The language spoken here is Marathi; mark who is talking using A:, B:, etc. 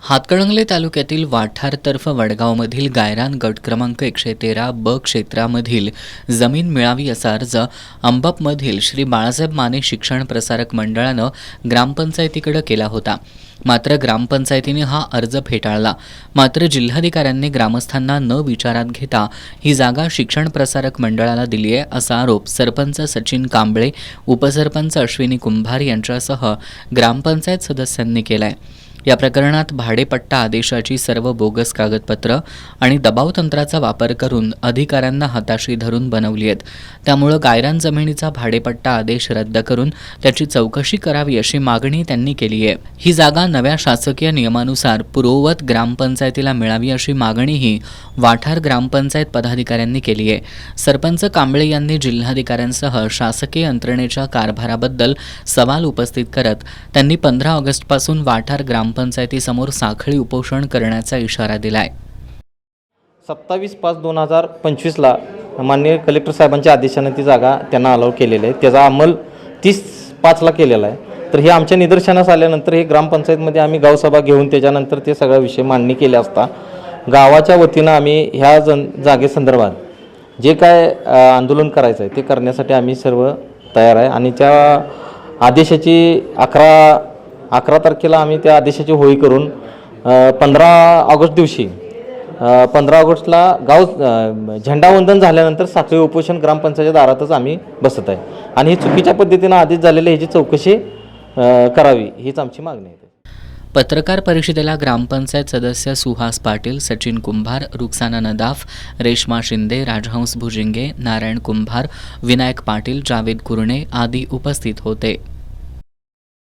A: हातकणंगले तालुक्यातील वाठार तर्फ वडगावमधील गायरान गट क्रमांक 113 ब क्षेत्रामधील जमीन मिळावी असा अर्ज अंबपमधील श्री बाळासाहेब माने शिक्षण प्रसारक मंडळानं ग्रामपंचायतीकडे केला होता. मात्र ग्रामपंचायतीने हा अर्ज फेटाळला. मात्र जिल्हाधिकाऱ्यांनी ग्रामस्थांना न विचारात घेता ही जागा शिक्षण प्रसारक मंडळाला दिली आहे असा आरोप सरपंच सचिन कांबळे, उपसरपंच अश्विनी कुंभार यांच्यासह ग्रामपंचायत सदस्यांनी केलाय. या प्रकरणात भाडेपट्टा आदेशाची सर्व बोगस कागदपत्र आणि दबावतंत्राचा वापर करून अधिकाऱ्यांना हाताशी धरून बनवली आहेत. त्यामुळे गायरान जमिनीचा भाडेपट्टा आदेश रद्द करून त्याची चौकशी करावी अशी मागणी त्यांनी केली आहे. ही जागा नव्या शासकीय नियमानुसार पूर्ववत ग्रामपंचायतीला मिळावी अशी मागणीही वाठार ग्रामपंचायत पदाधिकाऱ्यांनी केली आहे. सरपंच कांबळे यांनी जिल्हाधिकाऱ्यांसह शासकीय यंत्रणेच्या कारभाराबद्दल सवाल उपस्थित करत त्यांनी 15 ऑगस्टपासून वाठार ग्रामपंचायतीसमोर साखळी उपोषण करण्याचा इशारा दिलाय.
B: 27/5/2025 माननीय कलेक्टर साहेबांच्या आदेशाने ती जागा त्यांना अलाउ केलेली आहे. त्याचा अंमल 30/5 केलेला आहे. तर हे आमच्या निदर्शनास आल्यानंतर हे ग्रामपंचायतमध्ये आम्ही गावसभा घेऊन त्याच्यानंतर ते सगळा विषय मांडणी केले असता गावाच्या वतीनं आम्ही ह्या जागेसंदर्भात जे काय आंदोलन करायचं आहे ते करण्यासाठी आम्ही सर्व तयार आहे. आणि त्या आदेशाची 11 तारखेला आम्ही त्या आदेशाची होळी करून 15 ऑगस्ट दिवशी 15 ऑगस्टला झेंडावंदन झाल्यानंतर साखळी उपोषण ग्रामपंचायत दारातच आम्ही बसत आहे. आणि ही चुकीच्या पद्धतीनं आदेश झालेले ह्याची चौकशी करावी हीच आमची मागणी आहे.
A: पत्रकार परिषदेला ग्रामपंचायत सदस्य सुहास पाटील, सचिन कुंभार, रुक्साना नदाफ, रेश्मा शिंदे, राजहंस भुजिंगे, नारायण कुंभार, विनायक पाटील, जावेद कुरणे आदी उपस्थित होते.